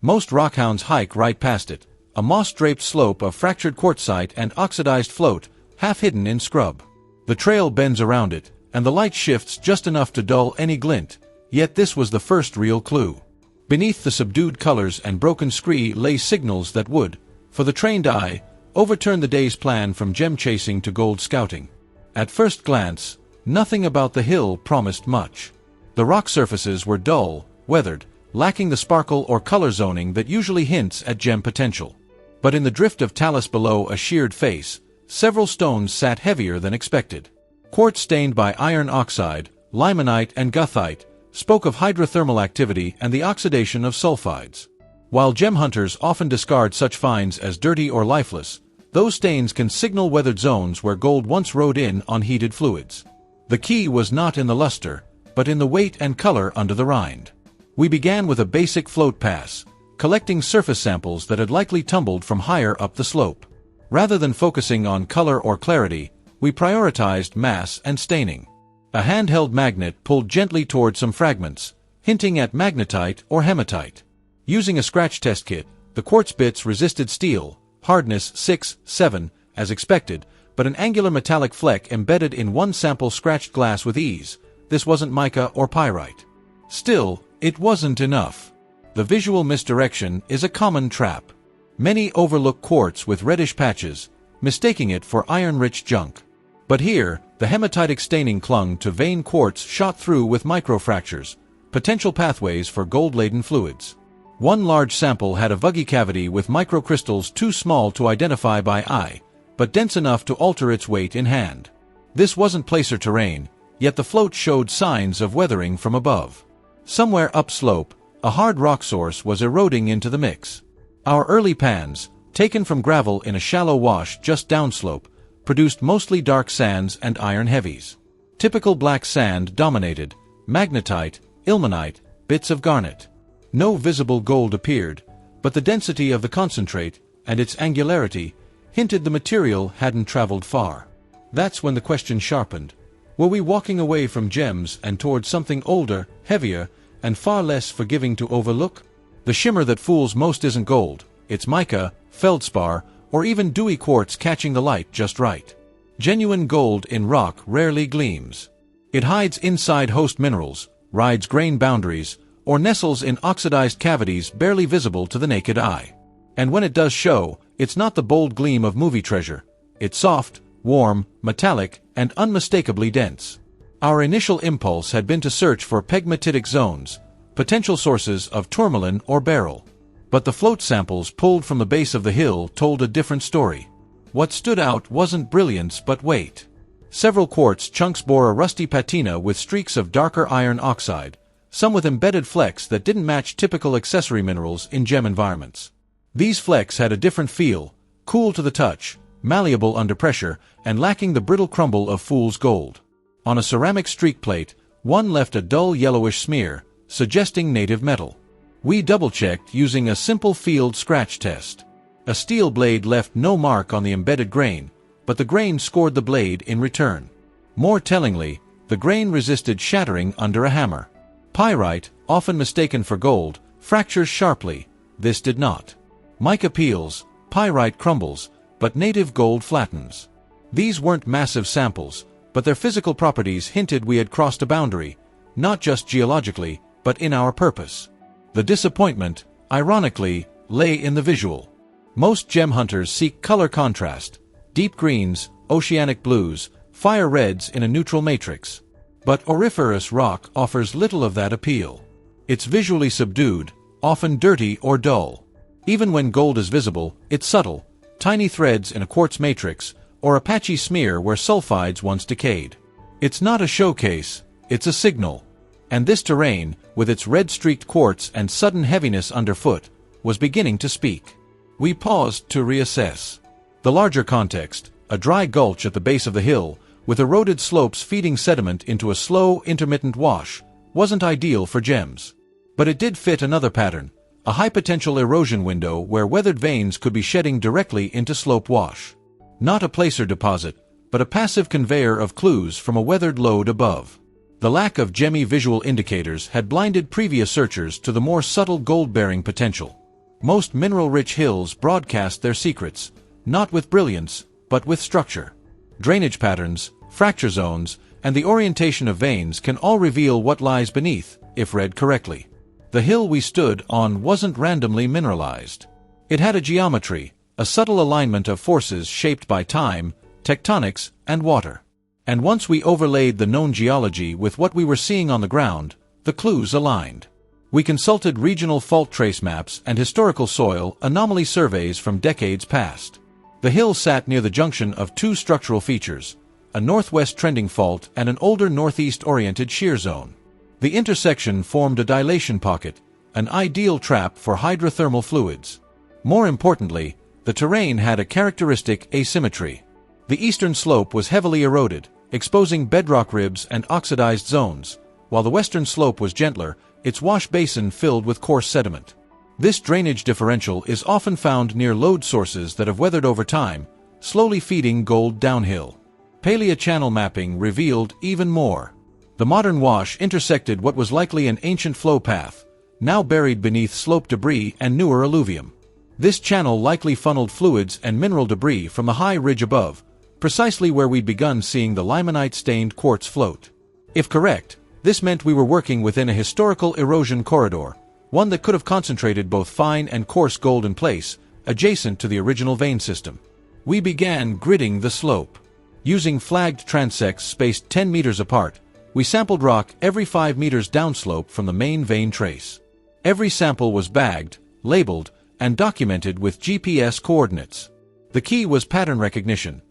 Most rockhounds hike right past it, a moss-draped slope of fractured quartzite and oxidized float, half hidden in scrub. The trail bends around it, and the light shifts just enough to dull any glint, yet this was the first real clue. Beneath the subdued colors and broken scree lay signals that would, for the trained eye, overturn the day's plan from gem chasing to gold scouting. At first glance, nothing about the hill promised much. The rock surfaces were dull, weathered, lacking the sparkle or color zoning that usually hints at gem potential. But in the drift of talus below a sheared face, several stones sat heavier than expected. Quartz stained by iron oxide, limonite and guthite, spoke of hydrothermal activity and the oxidation of sulfides. While gem hunters often discard such finds as dirty or lifeless, those stains can signal weathered zones where gold once rode in on heated fluids. The key was not in the luster, but in the weight and color under the rind. We began with a basic float pass, collecting surface samples that had likely tumbled from higher up the slope. Rather than focusing on color or clarity, we prioritized mass and staining. A handheld magnet pulled gently toward some fragments, hinting at magnetite or hematite. Using a scratch test kit, the quartz bits resisted steel, hardness 6-7, as expected, but an angular metallic fleck embedded in one sample scratched glass with ease. This wasn't mica or pyrite. Still, it wasn't enough. The visual misdirection is a common trap. Many overlook quartz with reddish patches, mistaking it for iron-rich junk. But here, the hematitic staining clung to vein quartz shot through with microfractures, potential pathways for gold-laden fluids. One large sample had a vuggy cavity with microcrystals too small to identify by eye, but dense enough to alter its weight in hand. This wasn't placer terrain, yet the float showed signs of weathering from above. Somewhere upslope, a hard rock source was eroding into the mix. Our early pans, taken from gravel in a shallow wash just downslope, produced mostly dark sands and iron heavies. Typical black sand dominated, magnetite, ilmenite, bits of garnet. No visible gold appeared, but the density of the concentrate, and its angularity, hinted the material hadn't traveled far. That's when the question sharpened. Were we walking away from gems and towards something older, heavier, and far less forgiving to overlook? The shimmer that fools most isn't gold, it's mica, feldspar, or even dewy quartz catching the light just right. Genuine gold in rock rarely gleams. It hides inside host minerals, rides grain boundaries, or nestles in oxidized cavities barely visible to the naked eye. And when it does show, it's not the bold gleam of movie treasure. It's soft, warm, metallic, and unmistakably dense. Our initial impulse had been to search for pegmatitic zones, potential sources of tourmaline or beryl. But the float samples pulled from the base of the hill told a different story. What stood out wasn't brilliance but weight. Several quartz chunks bore a rusty patina with streaks of darker iron oxide, some with embedded flecks that didn't match typical accessory minerals in gem environments. These flecks had a different feel, cool to the touch, malleable under pressure, and lacking the brittle crumble of fool's gold. On a ceramic streak plate, one left a dull yellowish smear, suggesting native metal. We double-checked using a simple field scratch test. A steel blade left no mark on the embedded grain, but the grain scored the blade in return. More tellingly, the grain resisted shattering under a hammer. Pyrite, often mistaken for gold, fractures sharply. This did not. Mica peels, pyrite crumbles, but native gold flattens. These weren't massive samples, but their physical properties hinted we had crossed a boundary, not just geologically, but in our purpose. The disappointment, ironically, lay in the visual. Most gem hunters seek color contrast, deep greens, oceanic blues, fire reds in a neutral matrix. But auriferous rock offers little of that appeal. It's visually subdued, often dirty or dull. Even when gold is visible, it's subtle, tiny threads in a quartz matrix, or a patchy smear where sulfides once decayed. It's not a showcase, it's a signal. And this terrain, with its red-streaked quartz and sudden heaviness underfoot, was beginning to speak. We paused to reassess. The larger context, a dry gulch at the base of the hill, with eroded slopes feeding sediment into a slow, intermittent wash, wasn't ideal for gems. But it did fit another pattern, a high-potential erosion window where weathered veins could be shedding directly into slope wash. Not a placer deposit, but a passive conveyor of clues from a weathered lode above. The lack of gemmy visual indicators had blinded previous searchers to the more subtle gold-bearing potential. Most mineral-rich hills broadcast their secrets, not with brilliance, but with structure. Drainage patterns, fracture zones, and the orientation of veins can all reveal what lies beneath, if read correctly. The hill we stood on wasn't randomly mineralized. It had a geometry, a subtle alignment of forces shaped by time, tectonics, and water. And once we overlaid the known geology with what we were seeing on the ground, the clues aligned. We consulted regional fault trace maps and historical soil anomaly surveys from decades past. The hill sat near the junction of two structural features, a northwest trending fault and an older northeast-oriented shear zone. The intersection formed a dilation pocket, an ideal trap for hydrothermal fluids. More importantly, the terrain had a characteristic asymmetry. The eastern slope was heavily eroded, exposing bedrock ribs and oxidized zones, while the western slope was gentler, its wash basin filled with coarse sediment. This drainage differential is often found near lode sources that have weathered over time, slowly feeding gold downhill. Paleochannel mapping revealed even more. The modern wash intersected what was likely an ancient flow path, now buried beneath slope debris and newer alluvium. This channel likely funneled fluids and mineral debris from the high ridge above, precisely where we'd begun seeing the limonite-stained quartz float. If correct, this meant we were working within a historical erosion corridor, one that could have concentrated both fine and coarse gold in place, adjacent to the original vein system. We began gridding the slope. Using flagged transects spaced 10 meters apart, we sampled rock every 5 meters downslope from the main vein trace. Every sample was bagged, labeled, and documented with GPS coordinates. The key was pattern recognition.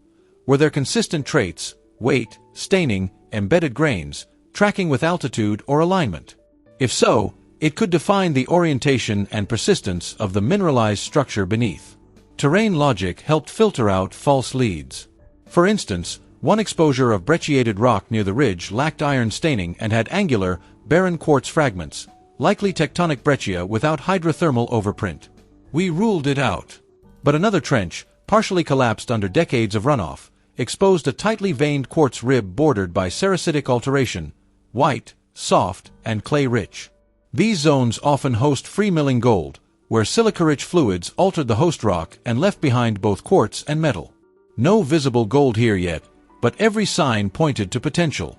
Were there consistent traits, weight, staining, embedded grains, tracking with altitude or alignment? If so, it could define the orientation and persistence of the mineralized structure beneath. Terrain logic helped filter out false leads. For instance, one exposure of brecciated rock near the ridge lacked iron staining and had angular, barren quartz fragments, likely tectonic breccia without hydrothermal overprint. We ruled it out. But another trench, partially collapsed under decades of runoff, exposed a tightly veined quartz rib bordered by sericitic alteration, white, soft, and clay-rich. These zones often host free-milling gold, where silica-rich fluids altered the host rock and left behind both quartz and metal. No visible gold here yet, but every sign pointed to potential.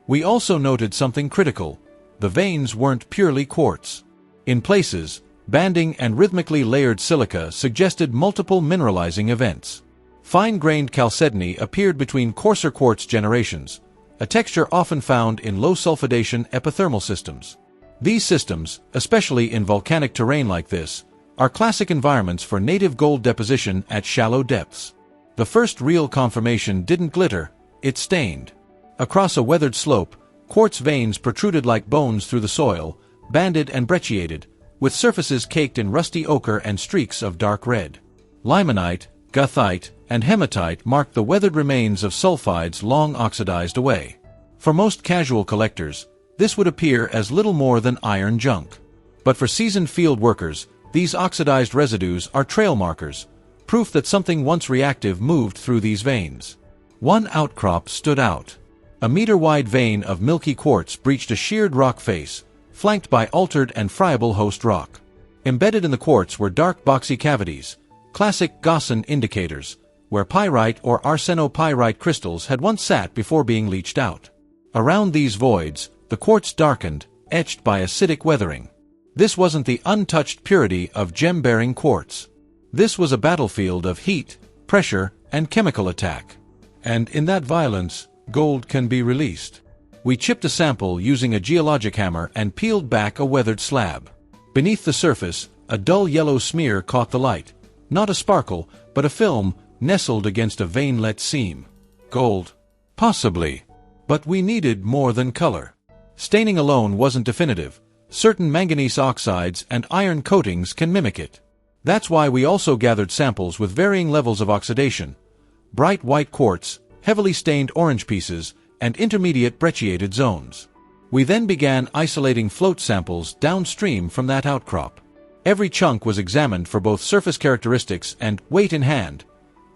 We also noted something critical. The veins weren't purely quartz. In places, banding and rhythmically layered silica suggested multiple mineralizing events. Fine-grained chalcedony appeared between coarser quartz generations, a texture often found in low-sulfidation epithermal systems. These systems, especially in volcanic terrain like this, are classic environments for native gold deposition at shallow depths. The first real confirmation didn't glitter, it stained. Across a weathered slope, quartz veins protruded like bones through the soil, banded and brecciated, with surfaces caked in rusty ochre and streaks of dark red. Limonite, goethite, and hematite marked the weathered remains of sulfides long oxidized away. For most casual collectors, this would appear as little more than iron junk. But for seasoned field workers, these oxidized residues are trail markers, proof that something once reactive moved through these veins. One outcrop stood out. A meter-wide vein of milky quartz breached a sheared rock face, flanked by altered and friable host rock. Embedded in the quartz were dark boxy cavities, classic Gaussian indicators, where pyrite or arsenopyrite crystals had once sat before being leached out. Around these voids, the quartz darkened, etched by acidic weathering. This wasn't the untouched purity of gem-bearing quartz. This was a battlefield of heat, pressure, and chemical attack. And in that violence, gold can be released. We chipped a sample using a geologic hammer and peeled back a weathered slab. Beneath the surface, a dull yellow smear caught the light. Not a sparkle, but a film nestled against a veinlet seam. Gold? Possibly. But we needed more than color. Staining alone wasn't definitive. Certain manganese oxides and iron coatings can mimic it. That's why we also gathered samples with varying levels of oxidation. Bright white quartz, heavily stained orange pieces, and intermediate brecciated zones. We then began isolating float samples downstream from that outcrop. Every chunk was examined for both surface characteristics and weight in hand,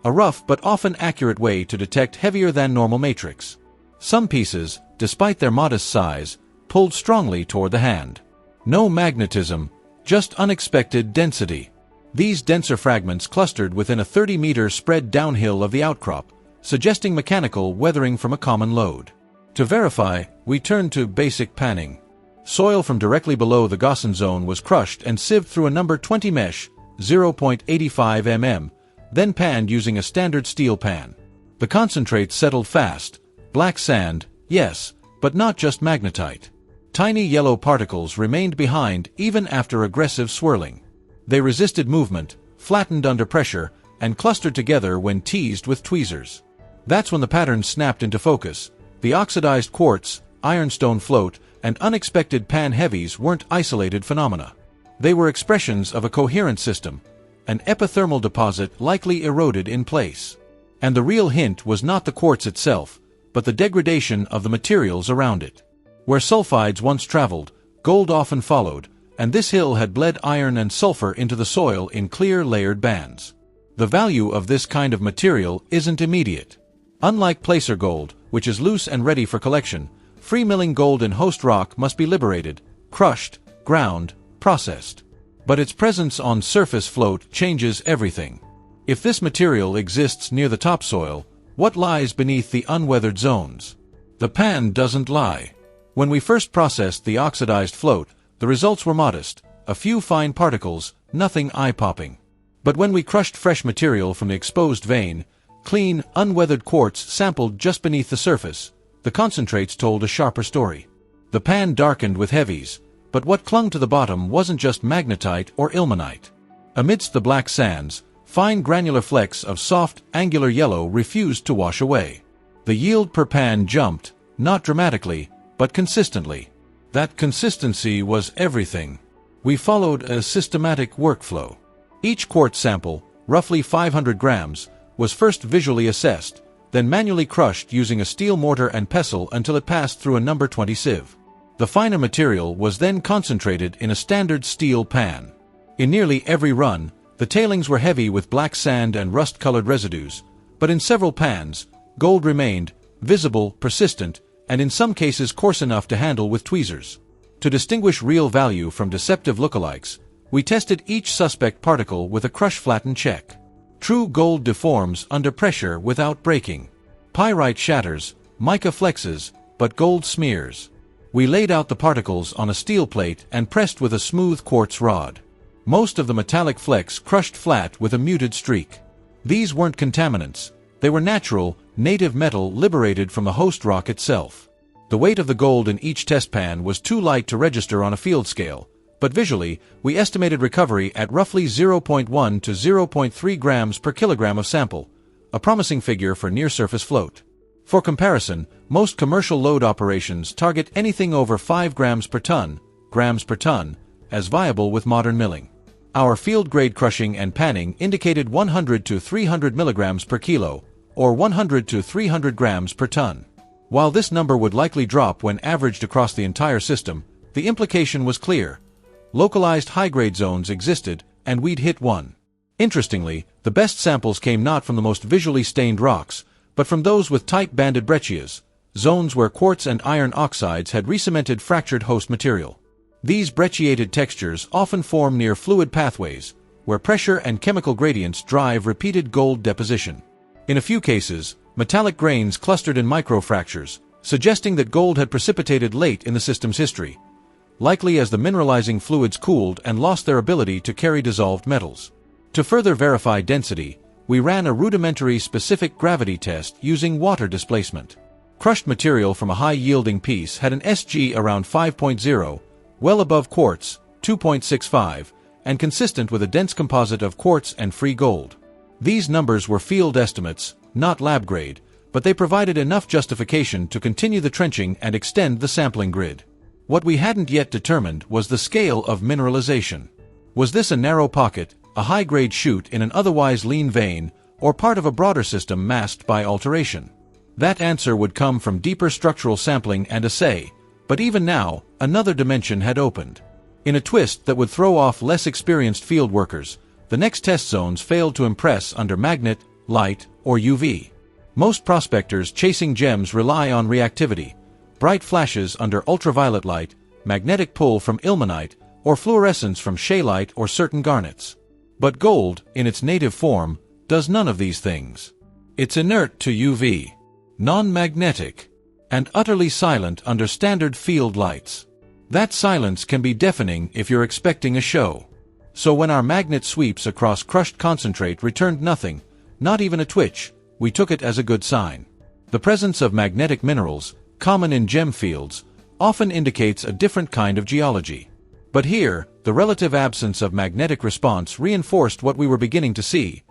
a rough but often accurate way to detect heavier than normal matrix. Some pieces, despite their modest size, pulled strongly toward the hand. No magnetism, just unexpected density. These denser fragments clustered within a 30-meter spread downhill of the outcrop, suggesting mechanical weathering from a common load. To verify, we turned to basic panning. Soil from directly below the Gaussian zone was crushed and sieved through a number 20 mesh, 0.85 mm, then panned using a standard steel pan. The concentrate settled fast. Black sand, yes, but not just magnetite. Tiny yellow particles remained behind even after aggressive swirling. They resisted movement, flattened under pressure, and clustered together when teased with tweezers. That's when the pattern snapped into focus. The oxidized quartz, ironstone float, and unexpected pan heavies weren't isolated phenomena. They were expressions of a coherent system, an epithermal deposit likely eroded in place. And the real hint was not the quartz itself, but the degradation of the materials around it. Where sulfides once traveled, gold often followed, and this hill had bled iron and sulfur into the soil in clear layered bands. The value of this kind of material isn't immediate. Unlike placer gold, which is loose and ready for collection, free-milling gold in host rock must be liberated, crushed, ground, processed. But its presence on surface float changes everything. If this material exists near the topsoil, what lies beneath the unweathered zones? The pan doesn't lie. When we first processed the oxidized float, the results were modest, a few fine particles, nothing eye-popping. But when we crushed fresh material from the exposed vein, clean, unweathered quartz sampled just beneath the surface, the concentrates told a sharper story. The pan darkened with heavies, but what clung to the bottom wasn't just magnetite or ilmenite. Amidst the black sands, fine granular flecks of soft, angular yellow refused to wash away. The yield per pan jumped, not dramatically, but consistently. That consistency was everything. We followed a systematic workflow. Each quartz sample, roughly 500 grams, was first visually assessed, then manually crushed using a steel mortar and pestle until it passed through a number 20 sieve. The finer material was then concentrated in a standard steel pan. In nearly every run, the tailings were heavy with black sand and rust-colored residues, but in several pans, gold remained, visible, persistent, and in some cases coarse enough to handle with tweezers. To distinguish real value from deceptive lookalikes, we tested each suspect particle with a crush-flatten check. True gold deforms under pressure without breaking. Pyrite shatters, mica flexes, but gold smears. We laid out the particles on a steel plate and pressed with a smooth quartz rod. Most of the metallic flecks crushed flat with a muted streak. These weren't contaminants. They were natural, native metal liberated from the host rock itself. The weight of the gold in each test pan was too light to register on a field scale, but visually, we estimated recovery at roughly 0.1 to 0.3 grams per kilogram of sample, a promising figure for near-surface float. For comparison, most commercial load operations target anything over 5 grams per ton, as viable with modern milling. Our field-grade crushing and panning indicated 100 to 300 milligrams per kilo, or 100 to 300 grams per ton. While this number would likely drop when averaged across the entire system, the implication was clear. Localized high-grade zones existed, and we'd hit one. Interestingly, the best samples came not from the most visually stained rocks, but from those with tight-banded breccias, zones where quartz and iron oxides had re-cemented fractured host material. These brecciated textures often form near fluid pathways, where pressure and chemical gradients drive repeated gold deposition. In a few cases, metallic grains clustered in microfractures, suggesting that gold had precipitated late in the system's history, likely as the mineralizing fluids cooled and lost their ability to carry dissolved metals. To further verify density, we ran a rudimentary specific gravity test using water displacement. Crushed material from a high-yielding piece had an SG around 5.0, well above quartz, 2.65, and consistent with a dense composite of quartz and free gold. These numbers were field estimates, not lab-grade, but they provided enough justification to continue the trenching and extend the sampling grid. What we hadn't yet determined was the scale of mineralization. Was this a narrow pocket, a high-grade chute in an otherwise lean vein, or part of a broader system masked by alteration? That answer would come from deeper structural sampling and assay, but even now, another dimension had opened. In a twist that would throw off less experienced field workers, the next test zones failed to impress under magnet, light, or UV. Most prospectors chasing gems rely on reactivity, bright flashes under ultraviolet light, magnetic pull from ilmenite, or fluorescence from scheelite or certain garnets. But gold, in its native form, does none of these things. It's inert to UV, non-magnetic, and utterly silent under standard field lights. That silence can be deafening if you're expecting a show. So when our magnet sweeps across crushed concentrate returned nothing, not even a twitch, we took it as a good sign. The presence of magnetic minerals, common in gem fields, often indicates a different kind of geology. But here, the relative absence of magnetic response reinforced what we were beginning to see.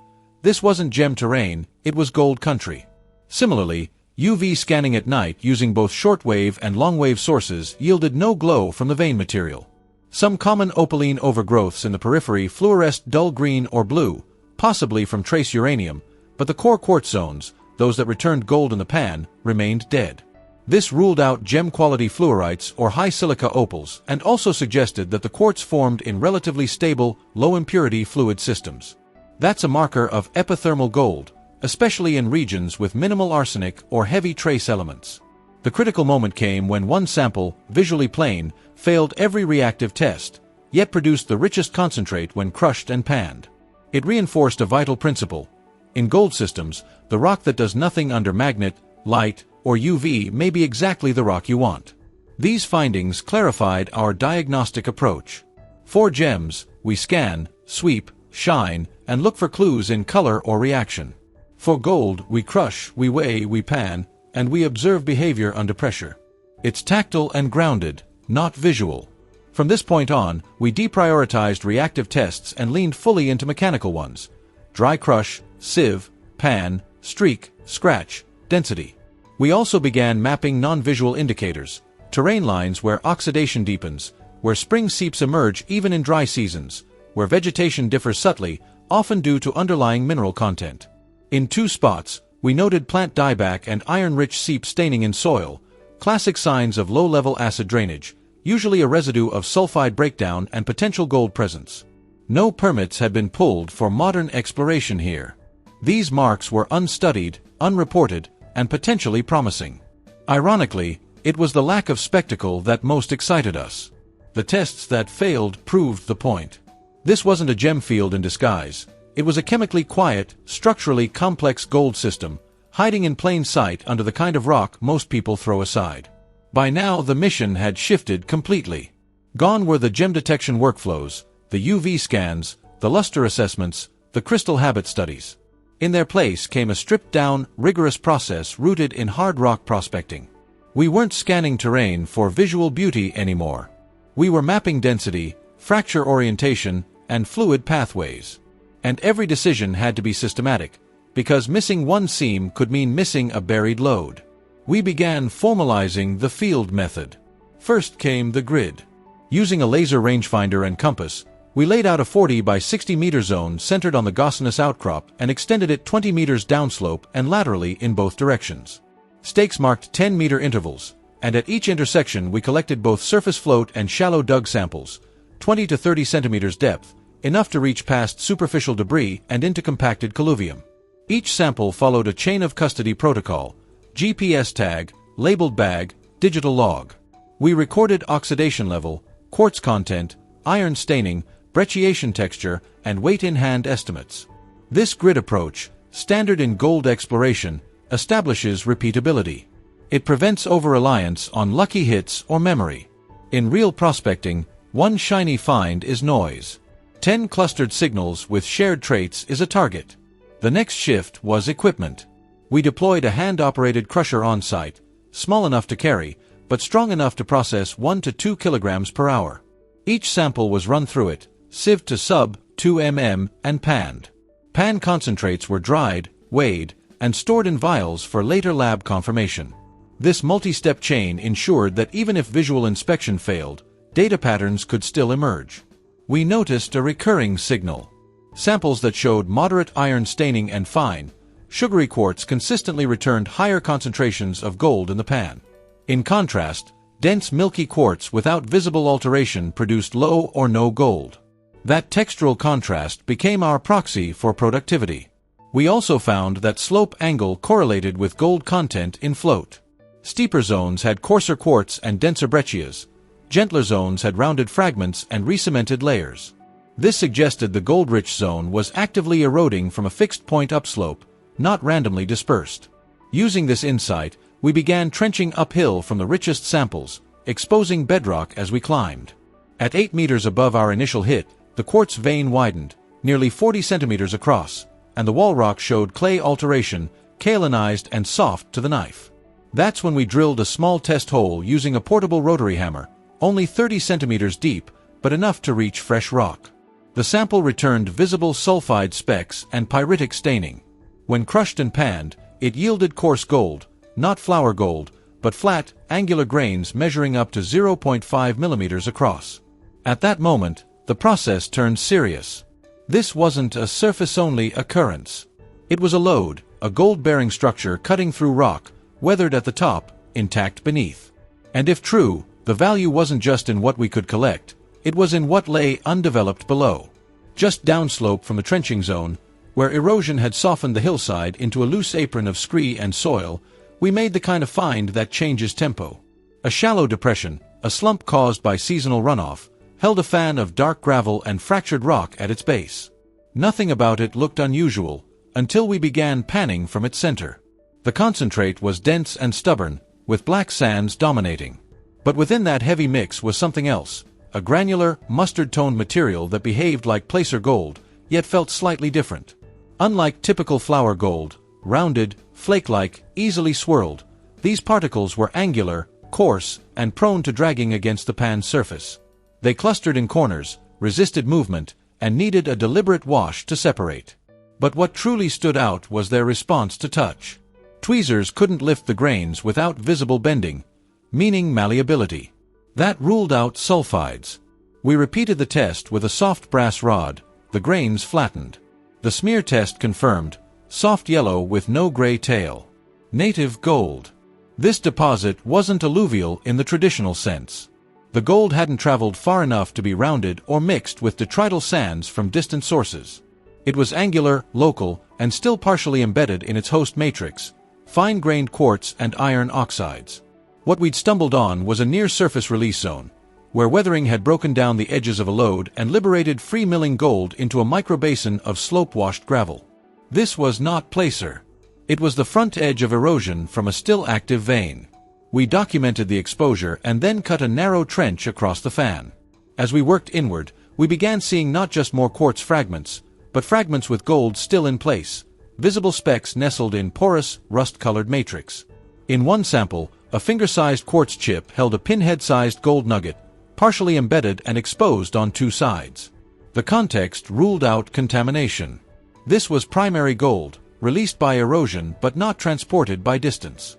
This wasn't gem terrain, it was gold country. Similarly, UV scanning at night using both shortwave and longwave sources yielded no glow from the vein material. Some common opaline overgrowths in the periphery fluoresced dull green or blue, possibly from trace uranium, but the core quartz zones, those that returned gold in the pan, remained dead. This ruled out gem-quality fluorites or high silica opals and also suggested that the quartz formed in relatively stable, low-impurity fluid systems. That's a marker of epithermal gold, especially in regions with minimal arsenic or heavy trace elements. The critical moment came when one sample, visually plain, failed every reactive test, yet produced the richest concentrate when crushed and panned. It reinforced a vital principle. In gold systems, the rock that does nothing under magnet, light, or UV may be exactly the rock you want. These findings clarified our diagnostic approach. For gems, we scan, sweep, shine, and look for clues in color or reaction. For gold, we crush, we weigh, we pan, and we observe behavior under pressure. It's tactile and grounded, not visual. From this point on, we deprioritized reactive tests and leaned fully into mechanical ones. Dry crush, sieve, pan, streak, scratch, density. We also began mapping non-visual indicators, terrain lines where oxidation deepens, where spring seeps emerge even in dry seasons, where vegetation differs subtly, often due to underlying mineral content. In 2 spots, we noted plant dieback and iron-rich seep staining in soil, classic signs of low-level acid drainage, usually a residue of sulfide breakdown and potential gold presence. No permits had been pulled for modern exploration here. These marks were unstudied, unreported, and potentially promising. Ironically, it was the lack of spectacle that most excited us. The tests that failed proved the point. This wasn't a gem field in disguise. It was a chemically quiet, structurally complex gold system, hiding in plain sight under the kind of rock most people throw aside. By now, the mission had shifted completely. Gone were the gem detection workflows, the UV scans, the luster assessments, the crystal habit studies. In their place came a stripped-down, rigorous process rooted in hard rock prospecting. We weren't scanning terrain for visual beauty anymore. We were mapping density, fracture orientation, and fluid pathways. And every decision had to be systematic, because missing one seam could mean missing a buried lode. We began formalizing the field method. First came the grid. Using a laser rangefinder and compass, we laid out a 40 by 60 meter zone centered on the gossainous outcrop and extended it 20 meters downslope and laterally in both directions. Stakes marked 10-meter intervals, and at each intersection we collected both surface float and shallow dug samples, 20 to 30 centimeters depth, enough to reach past superficial debris and into compacted colluvium. Each sample followed a chain of custody protocol: GPS tag, labeled bag, digital log. We recorded oxidation level, quartz content, iron staining, brecciation texture, and weight-in-hand estimates. This grid approach, standard in gold exploration, establishes repeatability. It prevents over-reliance on lucky hits or memory. In real prospecting, one shiny find is noise. 10 clustered signals with shared traits is a target. The next shift was equipment. We deployed a hand-operated crusher on-site, small enough to carry, but strong enough to process 1 to 2 kilograms per hour. Each sample was run through it, sieved to sub 2 mm, and panned. Pan concentrates were dried, weighed, and stored in vials for later lab confirmation. This multi-step chain ensured that even if visual inspection failed, data patterns could still emerge. We noticed a recurring signal. Samples that showed moderate iron staining and fine, sugary quartz consistently returned higher concentrations of gold in the pan. In contrast, dense milky quartz without visible alteration produced low or no gold. That textural contrast became our proxy for productivity. We also found that slope angle correlated with gold content in float. Steeper zones had coarser quartz and denser breccias. Gentler zones had rounded fragments and re-cemented layers. This suggested the gold-rich zone was actively eroding from a fixed point upslope, not randomly dispersed. Using this insight, we began trenching uphill from the richest samples, exposing bedrock as we climbed. At 8 meters above our initial hit, the quartz vein widened, nearly 40 centimeters across, and the wall rock showed clay alteration, kaolinized and soft to the knife. That's when we drilled a small test hole using a portable rotary hammer, only 30 centimeters deep, but enough to reach fresh rock. The sample returned visible sulfide specks and pyritic staining. When crushed and panned, it yielded coarse gold, not flour gold, but flat, angular grains measuring up to 0.5 millimeters across. At that moment, the process turned serious. This wasn't a surface-only occurrence. It was a lode, a gold-bearing structure cutting through rock, weathered at the top, intact beneath. And if true, the value wasn't just in what we could collect, it was in what lay undeveloped below. Just downslope from the trenching zone, where erosion had softened the hillside into a loose apron of scree and soil, we made the kind of find that changes tempo. A shallow depression, a slump caused by seasonal runoff, held a fan of dark gravel and fractured rock at its base. Nothing about it looked unusual, until we began panning from its center. The concentrate was dense and stubborn, with black sands dominating. But within that heavy mix was something else, a granular, mustard-toned material that behaved like placer gold, yet felt slightly different. Unlike typical flour gold, rounded, flake-like, easily swirled, these particles were angular, coarse, and prone to dragging against the pan's surface. They clustered in corners, resisted movement, and needed a deliberate wash to separate. But what truly stood out was their response to touch. Tweezers couldn't lift the grains without visible bending, meaning malleability. That ruled out sulfides. We repeated the test with a soft brass rod. The grains flattened. The smear test confirmed, soft yellow with no gray tail. Native gold. This deposit wasn't alluvial in the traditional sense. The gold hadn't traveled far enough to be rounded or mixed with detrital sands from distant sources. It was angular, local, and still partially embedded in its host matrix, fine-grained quartz and iron oxides. What we'd stumbled on was a near-surface release zone, where weathering had broken down the edges of a lode and liberated free-milling gold into a microbasin of slope-washed gravel. This was not placer. It was the front edge of erosion from a still-active vein. We documented the exposure and then cut a narrow trench across the fan. As we worked inward, we began seeing not just more quartz fragments, but fragments with gold still in place, visible specks nestled in porous, rust-colored matrix. In one sample, a finger-sized quartz chip held a pinhead-sized gold nugget, partially embedded and exposed on two sides. The context ruled out contamination. This was primary gold, released by erosion but not transported by distance.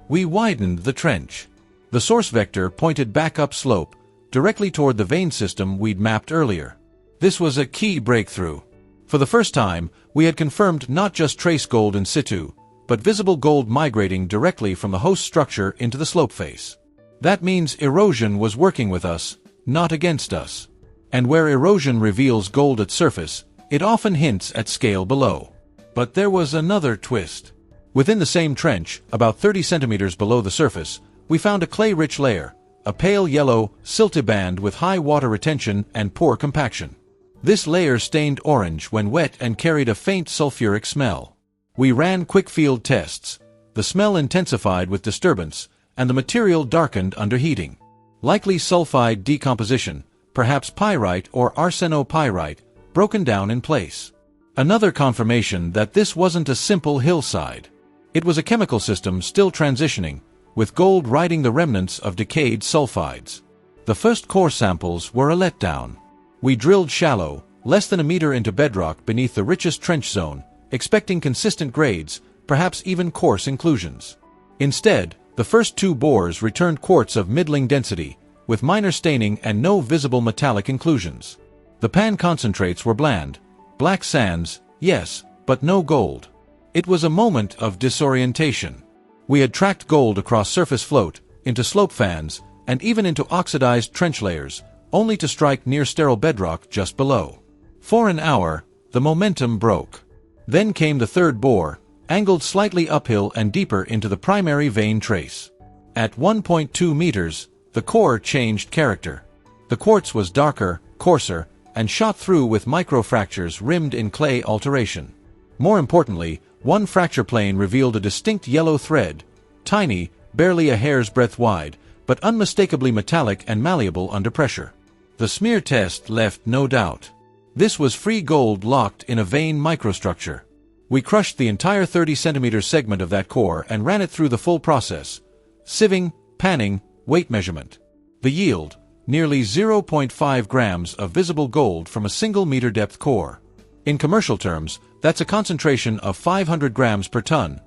We widened the trench. The source vector pointed back upslope, directly toward the vein system we'd mapped earlier. This was a key breakthrough. For the first time, we had confirmed not just trace gold in situ, but visible gold migrating directly from the host structure into the slope face. That means erosion was working with us, not against us. And where erosion reveals gold at surface, it often hints at scale below. But there was another twist. Within the same trench, about 30 centimeters below the surface, we found a clay-rich layer, a pale yellow, silty band with high water retention and poor compaction. This layer stained orange when wet and carried a faint sulfuric smell. We ran quick field tests. The smell intensified with disturbance, and the material darkened under heating. Likely sulfide decomposition, perhaps pyrite or arsenopyrite, broken down in place. Another confirmation that this wasn't a simple hillside. It was a chemical system still transitioning, with gold riding the remnants of decayed sulfides. The first core samples were a letdown. We drilled shallow, less than a meter into bedrock beneath the richest trench zone, expecting consistent grades, perhaps even coarse inclusions. Instead, the first two bores returned quartz of middling density, with minor staining and no visible metallic inclusions. The pan concentrates were bland, black sands, yes, but no gold. It was a moment of disorientation. We had tracked gold across surface float, into slope fans, and even into oxidized trench layers, only to strike near sterile bedrock just below. For an hour, the momentum broke. Then came the third bore, angled slightly uphill and deeper into the primary vein trace. At 1.2 meters, the core changed character. The quartz was darker, coarser, and shot through with microfractures rimmed in clay alteration. More importantly, one fracture plane revealed a distinct yellow thread, tiny, barely a hair's breadth wide, but unmistakably metallic and malleable under pressure. The smear test left no doubt. This was free gold locked in a vein microstructure. We crushed the entire 30-centimeter segment of that core and ran it through the full process: sieving, panning, weight measurement. The yield: nearly 0.5 grams of visible gold from a single meter depth core. In commercial terms, that's a concentration of 500 grams per ton,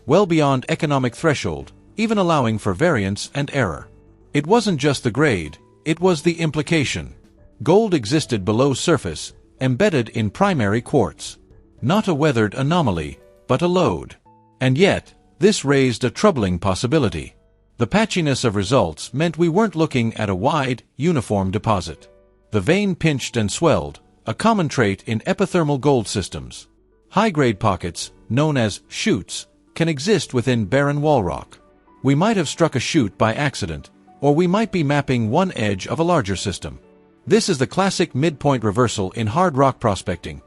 well beyond economic threshold, even allowing for variance and error. It wasn't just the grade, it was the implication. Gold existed below surface, embedded in primary quartz. Not a weathered anomaly, but a lode. And yet, this raised a troubling possibility. The patchiness of results meant we weren't looking at a wide, uniform deposit. The vein pinched and swelled, a common trait in epithermal gold systems. High-grade pockets, known as chutes, can exist within barren wall rock. We might have struck a chute by accident, or we might be mapping one edge of a larger system. This is the classic midpoint reversal in hard rock prospecting,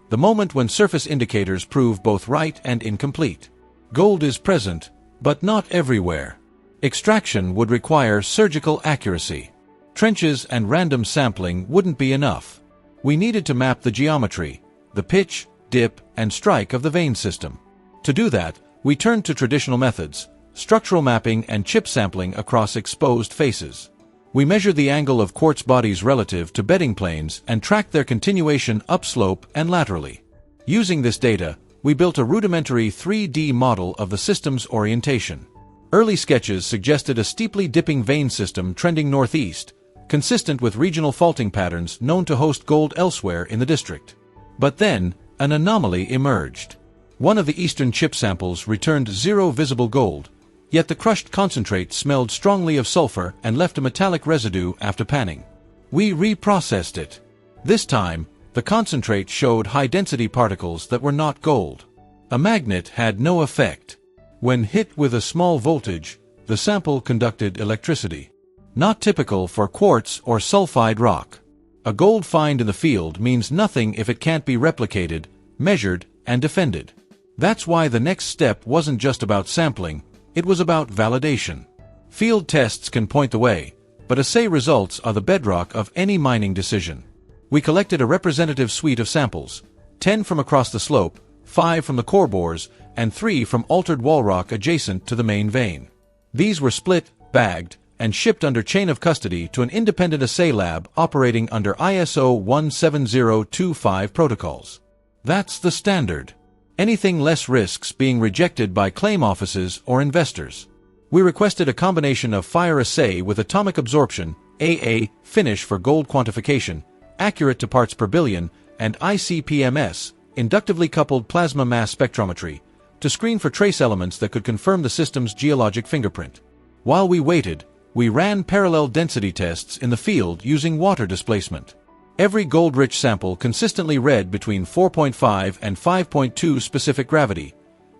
the moment when surface indicators prove both right and incomplete. Gold is present, but not everywhere. Extraction would require surgical accuracy. Trenches and random sampling wouldn't be enough. We needed to map the geometry, the pitch, dip, and strike of the vein system. To do that, we turned to traditional methods: structural mapping and chip sampling across exposed faces. We measured the angle of quartz bodies relative to bedding planes and tracked their continuation upslope and laterally. Using this data, we built a rudimentary 3D model of the system's orientation. Early sketches suggested a steeply dipping vein system trending northeast, consistent with regional faulting patterns known to host gold elsewhere in the district. But then, an anomaly emerged. One of the eastern chip samples returned zero visible gold, yet the crushed concentrate smelled strongly of sulfur and left a metallic residue after panning. We reprocessed it. This time, the concentrate showed high-density particles that were not gold. A magnet had no effect. When hit with a small voltage, the sample conducted electricity. Not typical for quartz or sulfide rock. A gold find in the field means nothing if it can't be replicated, measured, and defended. That's why the next step wasn't just about sampling, it was about validation. Field tests can point the way, but assay results are the bedrock of any mining decision. We collected a representative suite of samples: 10 from across the slope, 5 from the core bores, and 3 from altered wall rock adjacent to the main vein. These were split, bagged, and shipped under chain of custody to an independent assay lab operating under ISO 17025 protocols. That's the standard. Anything less risks being rejected by claim offices or investors. We requested a combination of fire assay with atomic absorption, AA, finish for gold quantification, accurate to parts per billion, and ICP-MS, inductively coupled plasma mass spectrometry, to screen for trace elements that could confirm the system's geologic fingerprint. While we waited, we ran parallel density tests in the field using water displacement. Every gold-rich sample consistently read between 4.5 and 5.2 specific gravity,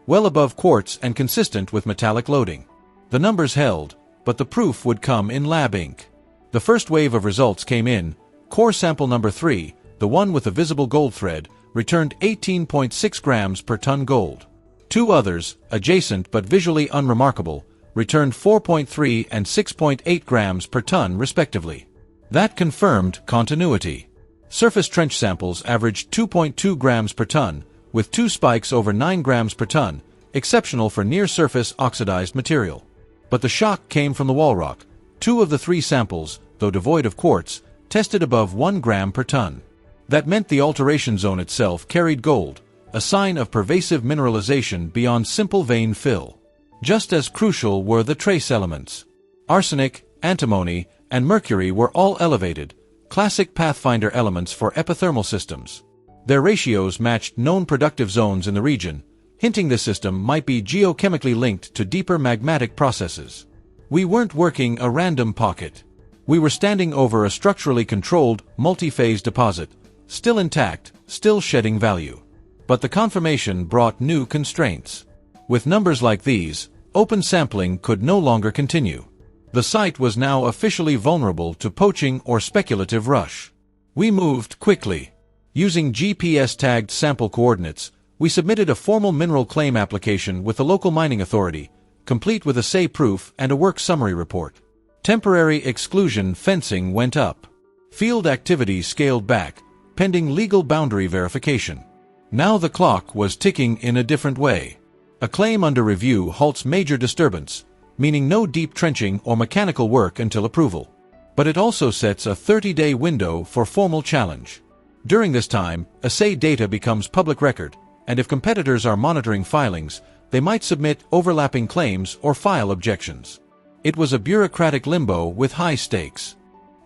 well above quartz and consistent with metallic loading. The numbers held, but the proof would come in lab ink. The first wave of results came in. Core sample number 3, the one with the visible gold thread, returned 18.6 grams per ton gold. 2 others, adjacent but visually unremarkable, returned 4.3 and 6.8 grams per ton respectively. That confirmed continuity. Surface trench samples averaged 2.2 grams per ton, with 2 spikes over 9 grams per ton, exceptional for near-surface oxidized material. But the shock came from the wall rock. 2 of the 3 samples, though devoid of quartz, tested above 1 gram per ton. That meant the alteration zone itself carried gold, a sign of pervasive mineralization beyond simple vein fill. Just as crucial were the trace elements. Arsenic, antimony, and mercury were all elevated, classic pathfinder elements for epithermal systems. Their ratios matched known productive zones in the region, hinting the system might be geochemically linked to deeper magmatic processes. We weren't working a random pocket. We were standing over a structurally controlled, multi-phase deposit, still intact, still shedding value. But the confirmation brought new constraints. With numbers like these, open sampling could no longer continue. The site was now officially vulnerable to poaching or speculative rush. We moved quickly. Using GPS-tagged sample coordinates, we submitted a formal mineral claim application with the local mining authority, complete with assay proof and a work summary report. Temporary exclusion fencing went up. Field activity scaled back, pending legal boundary verification. Now the clock was ticking in a different way. A claim under review halts major disturbance, meaning no deep trenching or mechanical work until approval. But it also sets a 30-day window for formal challenge. During this time, assay data becomes public record, and if competitors are monitoring filings, they might submit overlapping claims or file objections. It was a bureaucratic limbo with high stakes.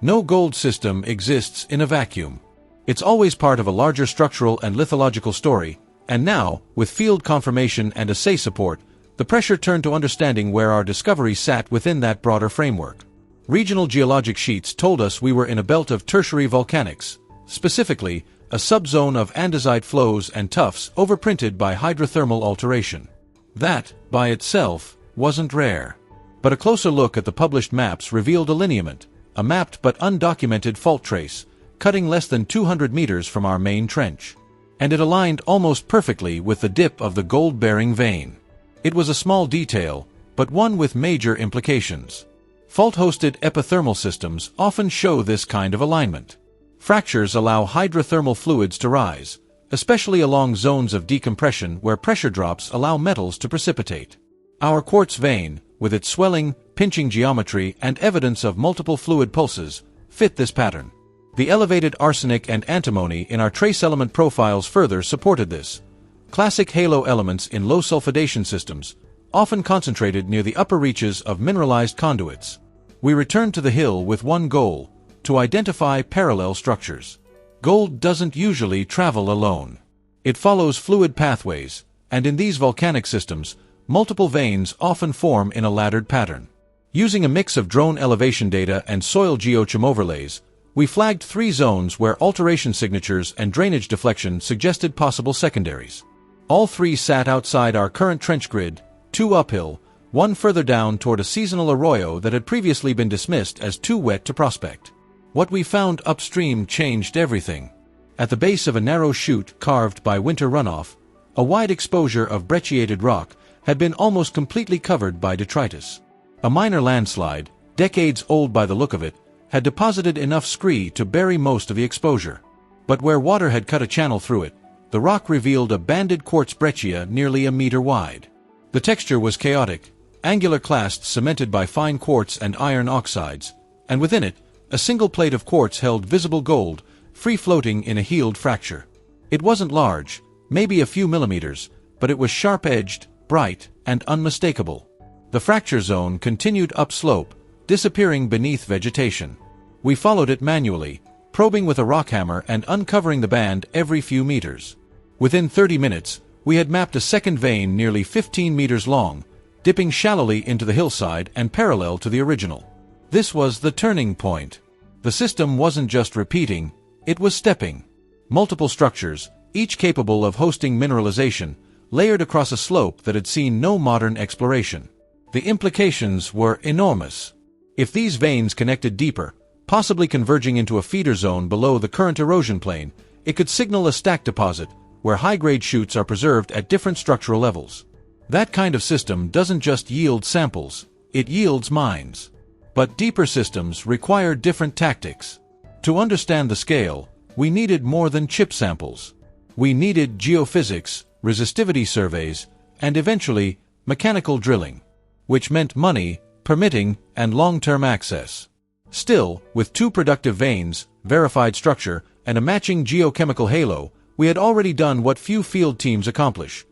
No gold system exists in a vacuum. It's always part of a larger structural and lithological story, and now, with field confirmation and assay support, the pressure turned to understanding where our discovery sat within that broader framework. Regional geologic sheets told us we were in a belt of tertiary volcanics, specifically, a subzone of andesite flows and tuffs overprinted by hydrothermal alteration. That, by itself, wasn't rare. But a closer look at the published maps revealed a lineament, a mapped but undocumented fault trace, cutting less than 200 meters from our main trench. And it aligned almost perfectly with the dip of the gold-bearing vein. It was a small detail, but one with major implications. Fault-hosted epithermal systems often show this kind of alignment. Fractures allow hydrothermal fluids to rise, especially along zones of decompression where pressure drops allow metals to precipitate. Our quartz vein, with its swelling, pinching geometry and evidence of multiple fluid pulses, fit this pattern. The elevated arsenic and antimony in our trace element profiles further supported this. Classic halo elements in low sulfidation systems, often concentrated near the upper reaches of mineralized conduits. We returned to the hill with one goal: to identify parallel structures. Gold doesn't usually travel alone. It follows fluid pathways, and in these volcanic systems, multiple veins often form in a laddered pattern. Using a mix of drone elevation data and soil geochim overlays, we flagged 3 zones where alteration signatures and drainage deflection suggested possible secondaries. All 3 sat outside our current trench grid, 2 uphill, 1 further down toward a seasonal arroyo that had previously been dismissed as too wet to prospect. What we found upstream changed everything. At the base of a narrow chute carved by winter runoff, a wide exposure of brecciated rock had been almost completely covered by detritus. A minor landslide, decades old by the look of it, had deposited enough scree to bury most of the exposure. But where water had cut a channel through it, the rock revealed a banded quartz breccia nearly a meter wide. The texture was chaotic, angular clasts cemented by fine quartz and iron oxides, and within it, a single plate of quartz held visible gold, free-floating in a healed fracture. It wasn't large, maybe a few millimeters, but it was sharp-edged, bright, and unmistakable. The fracture zone continued upslope, disappearing beneath vegetation. We followed it manually, probing with a rock hammer and uncovering the band every few meters. Within 30 minutes, we had mapped a second vein nearly 15 meters long, dipping shallowly into the hillside and parallel to the original. This was the turning point. The system wasn't just repeating, it was stepping. Multiple structures, each capable of hosting mineralization, layered across a slope that had seen no modern exploration. The implications were enormous. If these veins connected deeper, possibly converging into a feeder zone below the current erosion plain, it could signal a stack deposit, where high-grade chutes are preserved at different structural levels. That kind of system doesn't just yield samples, it yields mines. But deeper systems require different tactics. To understand the scale, we needed more than chip samples. We needed geophysics, resistivity surveys, and eventually, mechanical drilling. Which meant money, permitting, and long-term access. Still, with 2 productive veins, verified structure, and a matching geochemical halo, we had already done what few field teams accomplish.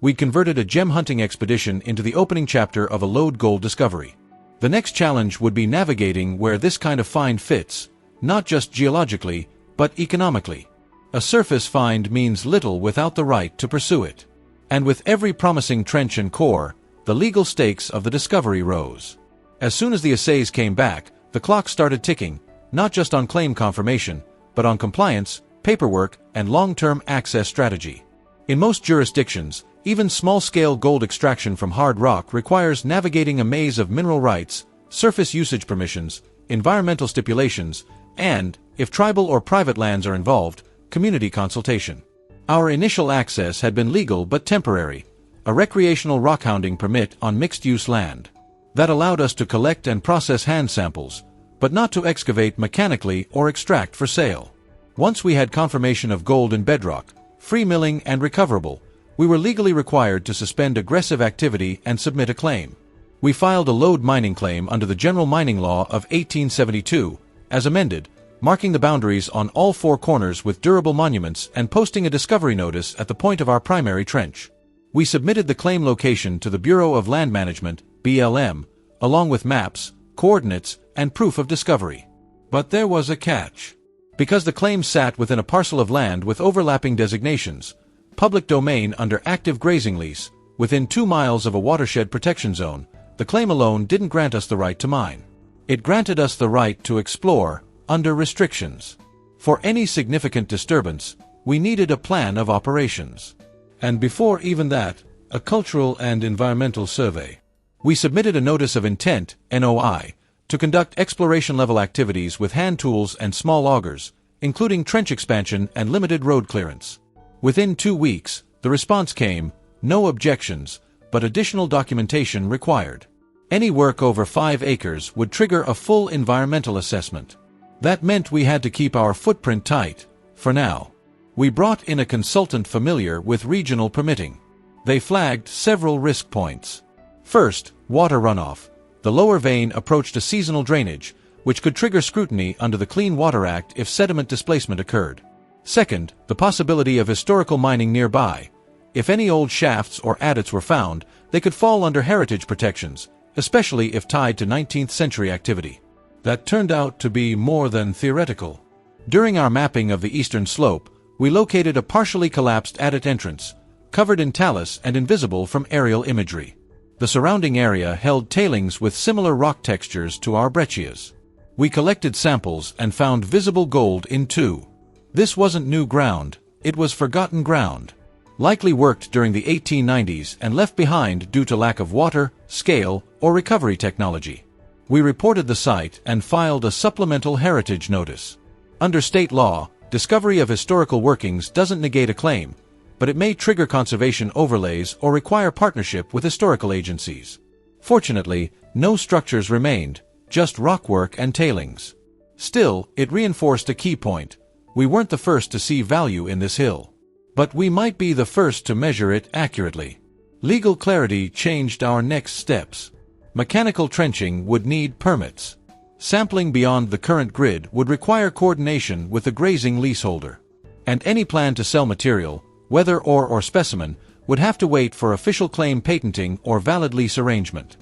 We'd converted a gem hunting expedition into the opening chapter of a lode gold discovery. The next challenge would be navigating where this kind of find fits, not just geologically, but economically. A surface find means little without the right to pursue it. And with every promising trench and core, the legal stakes of the discovery rose. As soon as the assays came back, the clock started ticking, not just on claim confirmation, but on compliance, paperwork, and long-term access strategy. In most jurisdictions, even small-scale gold extraction from hard rock requires navigating a maze of mineral rights, surface usage permissions, environmental stipulations, and, if tribal or private lands are involved, community consultation. Our initial access had been legal but temporary, a recreational rockhounding permit on mixed-use land. That allowed us to collect and process hand samples, but not to excavate mechanically or extract for sale. Once we had confirmation of gold in bedrock, free milling and recoverable, we were legally required to suspend aggressive activity and submit a claim. We filed a lode mining claim under the General Mining Law of 1872, as amended, marking the boundaries on all four corners with durable monuments and posting a discovery notice at the point of our primary trench. We submitted the claim location to the Bureau of Land Management, BLM, along with maps, coordinates, and proof of discovery. But there was a catch. Because the claim sat within a parcel of land with overlapping designations, public domain under active grazing lease, within 2 miles of a watershed protection zone, the claim alone didn't grant us the right to mine. It granted us the right to explore, under restrictions. For any significant disturbance, we needed a plan of operations. And before even that, a cultural and environmental survey. We submitted a Notice of Intent, NOI, to conduct exploration-level activities with hand tools and small augers, including trench expansion and limited road clearance. Within 2 weeks, the response came, no objections, but additional documentation required. Any work over 5 acres would trigger a full environmental assessment. That meant we had to keep our footprint tight, for now. We brought in a consultant familiar with regional permitting. They flagged several risk points. First, water runoff. The lower vein approached a seasonal drainage, which could trigger scrutiny under the Clean Water Act if sediment displacement occurred. Second, the possibility of historical mining nearby. If any old shafts or adits were found, they could fall under heritage protections, especially if tied to 19th century activity. That turned out to be more than theoretical. During our mapping of the eastern slope, we located a partially collapsed adit entrance, covered in talus and invisible from aerial imagery. The surrounding area held tailings with similar rock textures to our breccias. We collected samples and found visible gold in 2. This wasn't new ground, it was forgotten ground. Likely worked during the 1890s and left behind due to lack of water, scale, or recovery technology. We reported the site and filed a supplemental heritage notice. Under state law, discovery of historical workings doesn't negate a claim, but it may trigger conservation overlays or require partnership with historical agencies. Fortunately, no structures remained, just rockwork and tailings. Still, it reinforced a key point. We weren't the first to see value in this hill. But we might be the first to measure it accurately. Legal clarity changed our next steps. Mechanical trenching would need permits. Sampling beyond the current grid would require coordination with the grazing leaseholder. And any plan to sell material, whether ore or specimen, would have to wait for official claim patenting or valid lease arrangement.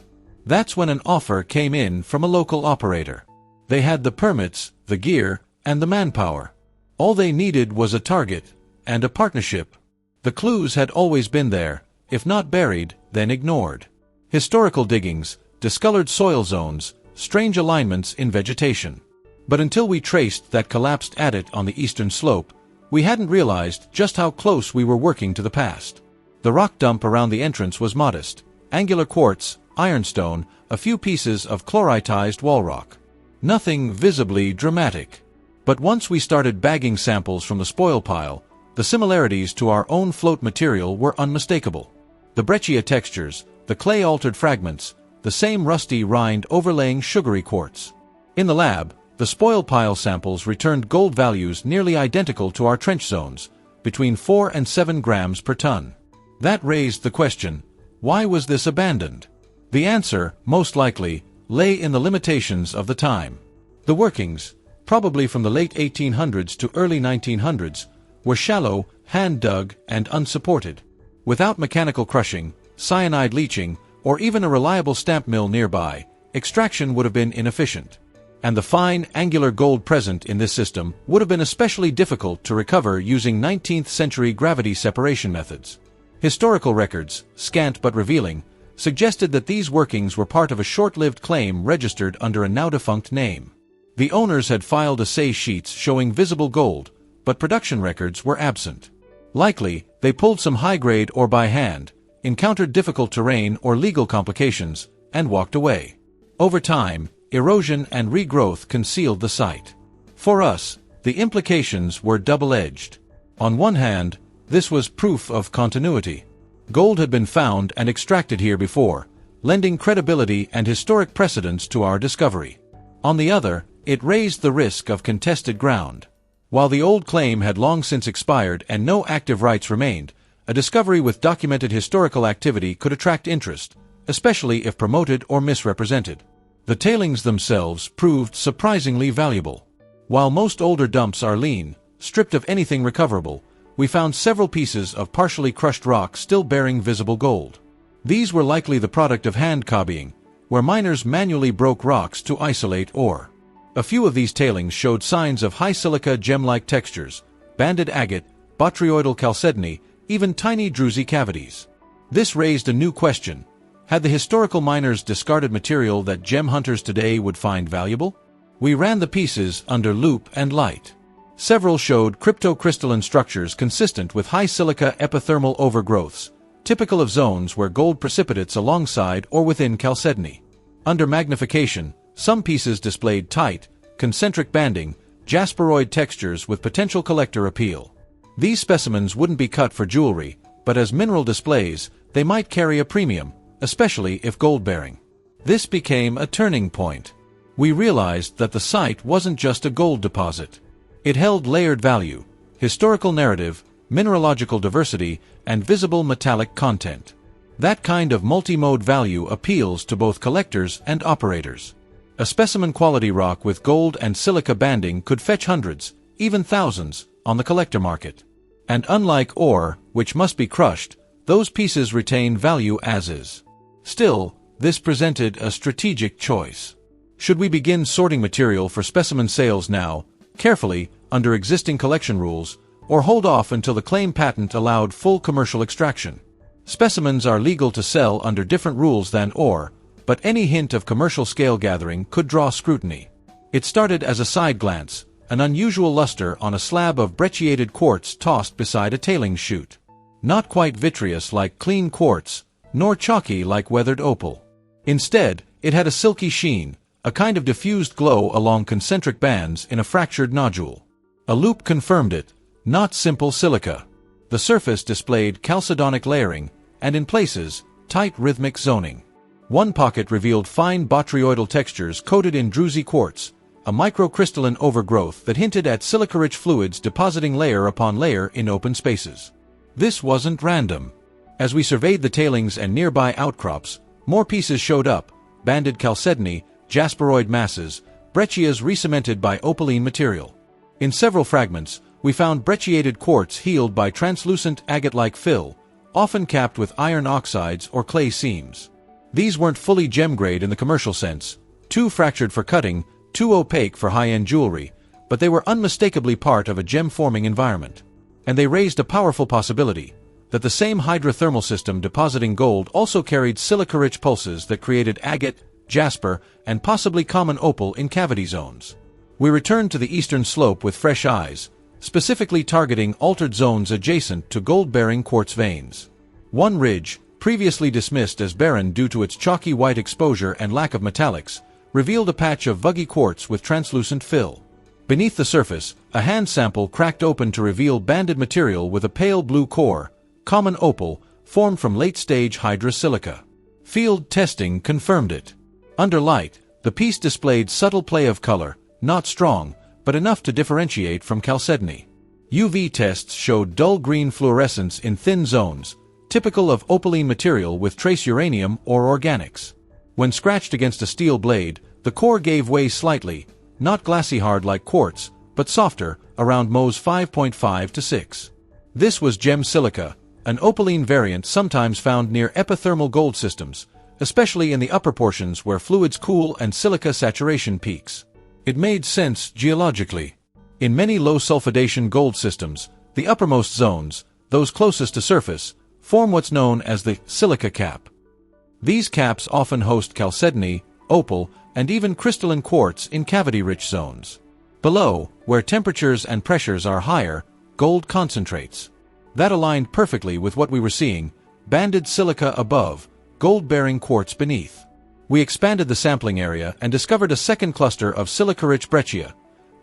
That's when an offer came in from a local operator. They had the permits, the gear, and the manpower. All they needed was a target and a partnership. The clues had always been there, if not buried, then ignored. Historical diggings, discolored soil zones, strange alignments in vegetation. But until we traced that collapsed adit on the eastern slope, we hadn't realized just how close we were working to the past. The rock dump around the entrance was modest. Angular quartz, ironstone, a few pieces of chloritized wall rock. Nothing visibly dramatic. But once we started bagging samples from the spoil pile, the similarities to our own float material were unmistakable. The breccia textures, the clay-altered fragments, the same rusty rind overlaying sugary quartz. In the lab, the spoil pile samples returned gold values nearly identical to our trench zones, between 4 and 7 grams per ton. That raised the question, why was this abandoned? The answer, most likely, lay in the limitations of the time. The workings, probably from the late 1800s to early 1900s, were shallow, hand-dug, and unsupported. Without mechanical crushing, cyanide leaching, or even a reliable stamp mill nearby, extraction would have been inefficient. And the fine, angular gold present in this system would have been especially difficult to recover using 19th-century gravity separation methods. Historical records, scant but revealing, suggested that these workings were part of a short-lived claim registered under a now-defunct name. The owners had filed assay sheets showing visible gold, but production records were absent. Likely, they pulled some high-grade ore by hand, encountered difficult terrain or legal complications, and walked away. Over time, erosion and regrowth concealed the site. For us, the implications were double-edged. On one hand, this was proof of continuity. Gold had been found and extracted here before, lending credibility and historic precedence to our discovery. On the other, it raised the risk of contested ground. While the old claim had long since expired and no active rights remained, a discovery with documented historical activity could attract interest, especially if promoted or misrepresented. The tailings themselves proved surprisingly valuable. While most older dumps are lean, stripped of anything recoverable, we found several pieces of partially crushed rock still bearing visible gold. These were likely the product of hand cobbying, where miners manually broke rocks to isolate ore. A few of these tailings showed signs of high silica gem-like textures, banded agate, botryoidal chalcedony, even tiny druzy cavities. This raised a new question. Had the historical miners discarded material that gem hunters today would find valuable? We ran the pieces under loupe and light. Several showed cryptocrystalline structures consistent with high silica epithermal overgrowths, typical of zones where gold precipitates alongside or within chalcedony. Under magnification, some pieces displayed tight, concentric banding, jasperoid textures with potential collector appeal. These specimens wouldn't be cut for jewelry, but as mineral displays, they might carry a premium, especially if gold-bearing. This became a turning point. We realized that the site wasn't just a gold deposit. It held layered value, historical narrative, mineralogical diversity, and visible metallic content. That kind of multi-mode value appeals to both collectors and operators. A specimen-quality rock with gold and silica banding could fetch hundreds, even thousands, on the collector market. And unlike ore, which must be crushed, those pieces retain value as is. Still, this presented a strategic choice. Should we begin sorting material for specimen sales now, carefully, under existing collection rules, or hold off until the claim patent allowed full commercial extraction? Specimens are legal to sell under different rules than ore, but any hint of commercial scale gathering could draw scrutiny. It started as a side glance, an unusual luster on a slab of brecciated quartz tossed beside a tailings chute. Not quite vitreous like clean quartz, nor chalky like weathered opal. Instead, it had a silky sheen, a kind of diffused glow along concentric bands in a fractured nodule. A loupe confirmed it, not simple silica. The surface displayed chalcedonic layering, and in places, tight rhythmic zoning. One pocket revealed fine botryoidal textures coated in druzy quartz, a microcrystalline overgrowth that hinted at silica-rich fluids depositing layer upon layer in open spaces. This wasn't random. As we surveyed the tailings and nearby outcrops, more pieces showed up, banded chalcedony, jasperoid masses, breccias recemented by opaline material. In several fragments, we found brecciated quartz healed by translucent agate-like fill, often capped with iron oxides or clay seams. These weren't fully gem-grade in the commercial sense, too fractured for cutting, too opaque for high-end jewelry, but they were unmistakably part of a gem-forming environment. And they raised a powerful possibility, that the same hydrothermal system depositing gold also carried silica-rich pulses that created agate, jasper, and possibly common opal in cavity zones. We returned to the eastern slope with fresh eyes, specifically targeting altered zones adjacent to gold-bearing quartz veins. One ridge, previously dismissed as barren due to its chalky white exposure and lack of metallics, revealed a patch of vuggy quartz with translucent fill. Beneath the surface, a hand sample cracked open to reveal banded material with a pale blue core, common opal, formed from late-stage hydrosilica. Field testing confirmed it. Under light, the piece displayed subtle play of color, not strong, but enough to differentiate from chalcedony. UV tests showed dull green fluorescence in thin zones, typical of opaline material with trace uranium or organics. When scratched against a steel blade, the core gave way slightly, not glassy hard like quartz, but softer, around Mohs 5.5 to 6. This was gem silica, an opaline variant sometimes found near epithermal gold systems, especially in the upper portions where fluids cool and silica saturation peaks. It made sense geologically. In many low-sulfidation gold systems, the uppermost zones, those closest to surface, form what's known as the silica cap. These caps often host chalcedony, opal, and even crystalline quartz in cavity-rich zones. Below, where temperatures and pressures are higher, gold concentrates. That aligned perfectly with what we were seeing, banded silica above, gold-bearing quartz beneath. We expanded the sampling area and discovered a second cluster of silica-rich breccia,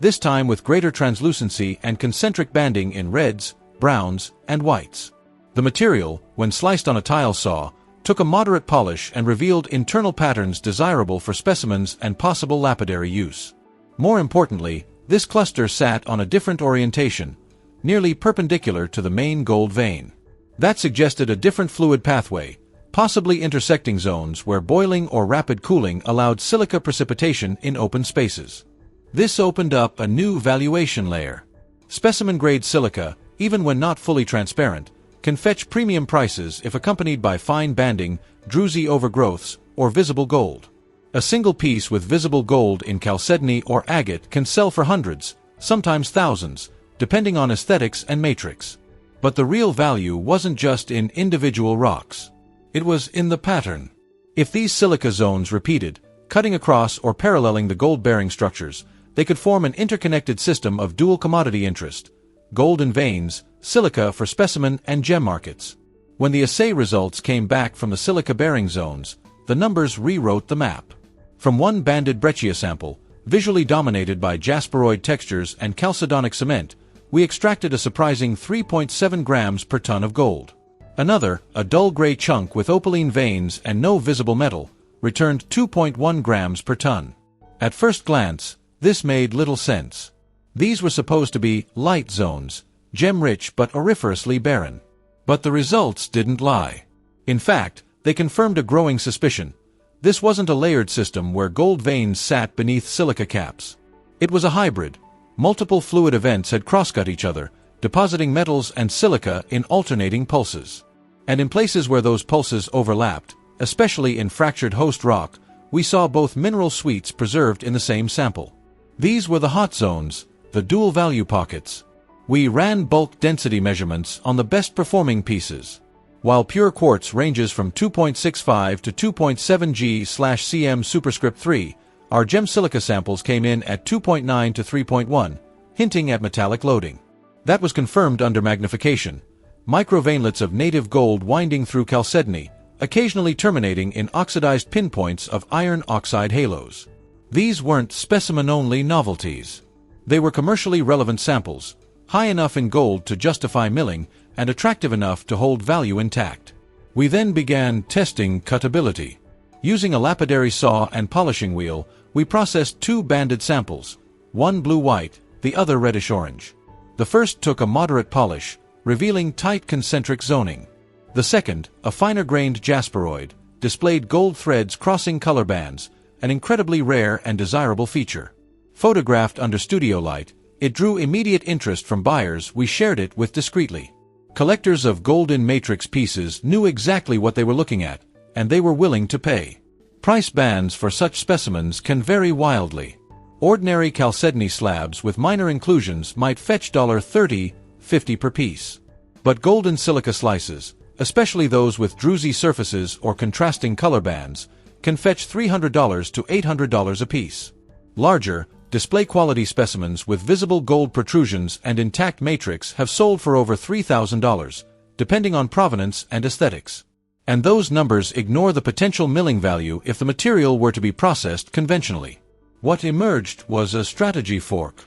this time with greater translucency and concentric banding in reds, browns, and whites. The material, when sliced on a tile saw, took a moderate polish and revealed internal patterns desirable for specimens and possible lapidary use. More importantly, this cluster sat on a different orientation, nearly perpendicular to the main gold vein. That suggested a different fluid pathway, possibly intersecting zones where boiling or rapid cooling allowed silica precipitation in open spaces. This opened up a new valuation layer. Specimen-grade silica, even when not fully transparent, can fetch premium prices if accompanied by fine banding, druzy overgrowths, or visible gold. A single piece with visible gold in chalcedony or agate can sell for hundreds, sometimes thousands, depending on aesthetics and matrix. But the real value wasn't just in individual rocks. It was in the pattern. If these silica zones repeated, cutting across or paralleling the gold-bearing structures, they could form an interconnected system of dual commodity interest: gold in veins, silica for specimen and gem markets. When the assay results came back from the silica-bearing zones, the numbers rewrote the map. From one banded breccia sample, visually dominated by jasperoid textures and chalcedonic cement, we extracted a surprising 3.7 grams per ton of gold. Another, a dull gray chunk with opaline veins and no visible metal, returned 2.1 grams per ton. At first glance, this made little sense. These were supposed to be light zones, gem-rich but auriferously barren. But the results didn't lie. In fact, they confirmed a growing suspicion. This wasn't a layered system where gold veins sat beneath silica caps. It was a hybrid. Multiple fluid events had crosscut each other, depositing metals and silica in alternating pulses. And in places where those pulses overlapped, especially in fractured host rock, we saw both mineral suites preserved in the same sample. These were the hot zones, the dual value pockets. We ran bulk density measurements on the best performing pieces. While pure quartz ranges from 2.65 to 2.7 g/cm superscript 3, our gem silica samples came in at 2.9 to 3.1, hinting at metallic loading. That was confirmed under magnification. Microveinlets of native gold winding through chalcedony, occasionally terminating in oxidized pinpoints of iron oxide halos. These weren't specimen-only novelties. They were commercially relevant samples, high enough in gold to justify milling and attractive enough to hold value intact. We then began testing cutability. Using a lapidary saw and polishing wheel, we processed two banded samples, one blue-white, the other reddish-orange. The first took a moderate polish, revealing tight concentric zoning. The second, a finer-grained jasperoid, displayed gold threads crossing color bands, an incredibly rare and desirable feature. Photographed under studio light, it drew immediate interest from buyers we shared it with discreetly. Collectors of golden matrix pieces knew exactly what they were looking at, and they were willing to pay. Price bands for such specimens can vary wildly. Ordinary chalcedony slabs with minor inclusions might fetch $30, $50 per piece. But golden silica slices, especially those with druzy surfaces or contrasting color bands, can fetch $300 to $800 apiece. Larger, display-quality specimens with visible gold protrusions and intact matrix have sold for over $3,000, depending on provenance and aesthetics. And those numbers ignore the potential milling value if the material were to be processed conventionally. What emerged was a strategy fork.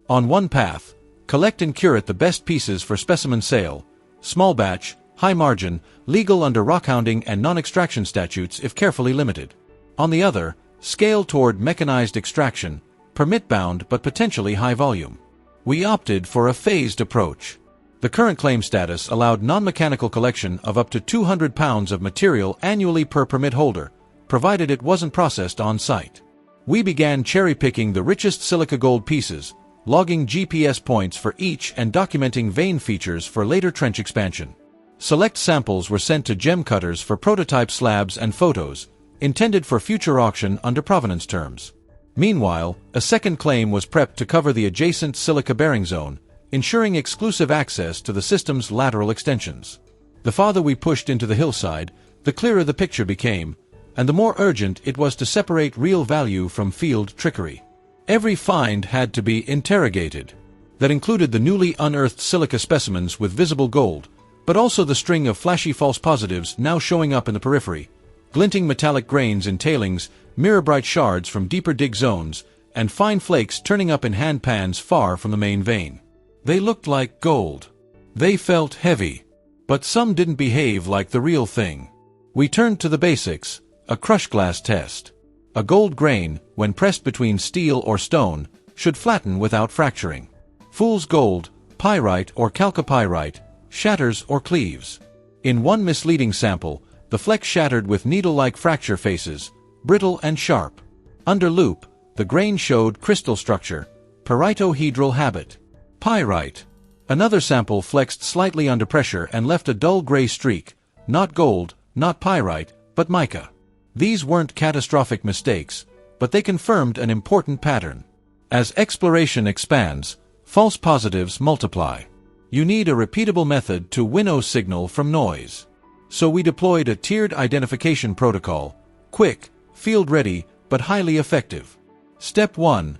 On one path, collect and curate the best pieces for specimen sale, small batch, high margin, legal under rockhounding and non-extraction statutes if carefully limited. On the other, scale toward mechanized extraction, permit-bound but potentially high volume. We opted for a phased approach. The current claim status allowed non-mechanical collection of up to 200 pounds of material annually per permit holder, provided it wasn't processed on-site. We began cherry-picking the richest silica gold pieces, logging GPS points for each and documenting vein features for later trench expansion. Select samples were sent to gem cutters for prototype slabs and photos, intended for future auction under provenance terms. Meanwhile, a second claim was prepped to cover the adjacent silica-bearing zone, ensuring exclusive access to the system's lateral extensions. The farther we pushed into the hillside, the clearer the picture became, and the more urgent it was to separate real value from field trickery. Every find had to be interrogated. That included the newly unearthed silica specimens with visible gold, but also the string of flashy false positives now showing up in the periphery, glinting metallic grains in tailings, mirror-bright shards from deeper dig zones, and fine flakes turning up in hand pans far from the main vein. They looked like gold. They felt heavy. But some didn't behave like the real thing. We turned to the basics, a crush glass test. A gold grain, when pressed between steel or stone, should flatten without fracturing. Fool's gold, pyrite or chalcopyrite, shatters or cleaves. In one misleading sample, the fleck shattered with needle-like fracture faces, brittle and sharp. Under loupe, the grain showed crystal structure, pyritohedral habit. Pyrite. Another sample flexed slightly under pressure and left a dull gray streak, not gold, not pyrite, but mica. These weren't catastrophic mistakes, but they confirmed an important pattern. As exploration expands, false positives multiply. You need a repeatable method to winnow signal from noise. So we deployed a tiered identification protocol, quick, field-ready, but highly effective. Step 1.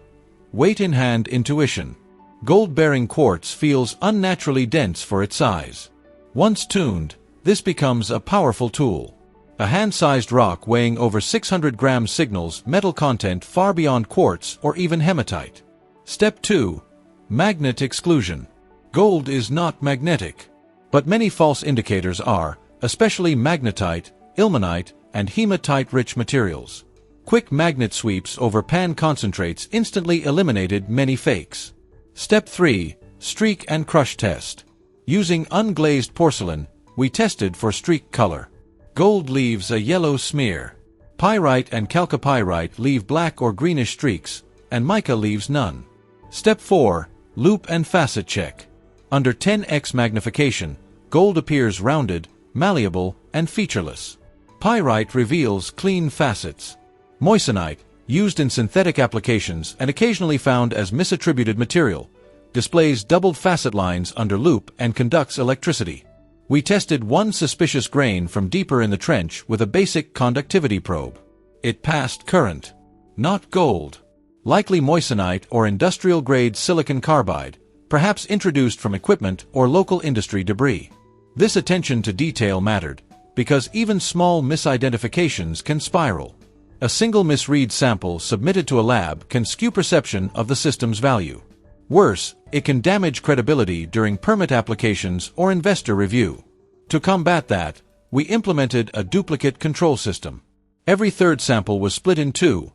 Weight-in-hand intuition. Gold-bearing quartz feels unnaturally dense for its size. Once tuned, this becomes a powerful tool. A hand-sized rock weighing over 600 grams signals metal content far beyond quartz or even hematite. Step 2. Magnet exclusion. Gold is not magnetic. But many false indicators are, especially magnetite, ilmenite, and hematite-rich materials. Quick magnet sweeps over pan concentrates instantly eliminated many fakes. Step 3. Streak and crush test. Using unglazed porcelain, we tested for streak color. Gold leaves a yellow smear. Pyrite and chalcopyrite leave black or greenish streaks, and mica leaves none. Step 4. Loupe and facet check. Under 10x magnification, gold appears rounded, malleable, and featureless. Pyrite reveals clean facets. Moissanite, used in synthetic applications and occasionally found as misattributed material, displays doubled facet lines under loupe and conducts electricity. We tested one suspicious grain from deeper in the trench with a basic conductivity probe. It passed current. Not gold. Likely moissanite or industrial-grade silicon carbide, perhaps introduced from equipment or local industry debris. This attention to detail mattered, because even small misidentifications can spiral. A single misread sample submitted to a lab can skew perception of the system's value. Worse, it can damage credibility during permit applications or investor review. To combat that, we implemented a duplicate control system. Every third sample was split in two,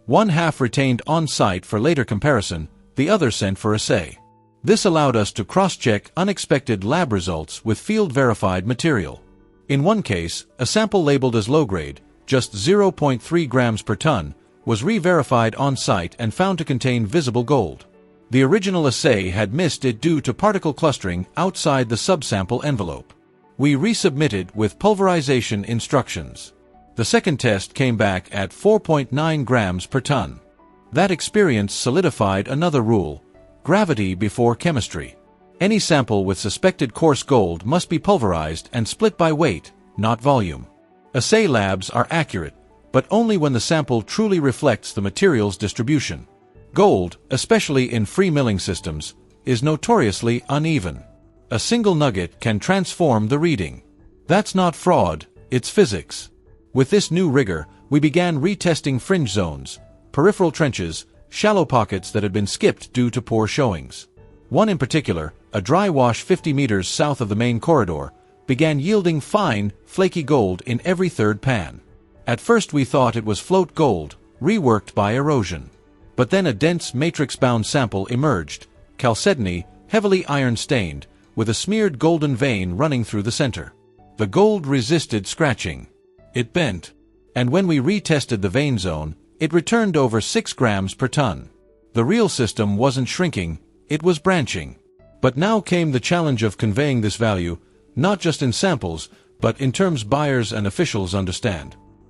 one half retained on-site for later comparison, the other sent for assay. This allowed us to cross-check unexpected lab results with field-verified material. In one case, a sample labeled as low-grade, just 0.3 grams per ton, was re-verified on-site and found to contain visible gold. The original assay had missed it due to particle clustering outside the subsample envelope. We resubmitted with pulverization instructions. The second test came back at 4.9 grams per ton. That experience solidified another rule: gravity before chemistry. Any sample with suspected coarse gold must be pulverized and split by weight, not volume. Assay labs are accurate, but only when the sample truly reflects the material's distribution. Gold, especially in free milling systems, is notoriously uneven. A single nugget can transform the reading. That's not fraud, it's physics. With this new rigor, we began retesting fringe zones, peripheral trenches, shallow pockets that had been skipped due to poor showings. One in particular, a dry wash 50 meters south of the main corridor, began yielding fine, flaky gold in every third pan. At first we thought it was float gold, reworked by erosion. But then a dense matrix-bound sample emerged, chalcedony, heavily iron-stained, with a smeared golden vein running through the center. The gold resisted scratching. It bent. And when we retested the vein zone, it returned over 6 grams per ton. The real system wasn't shrinking, it was branching. But now came the challenge of conveying this value, not just in samples, but in terms buyers and officials understand.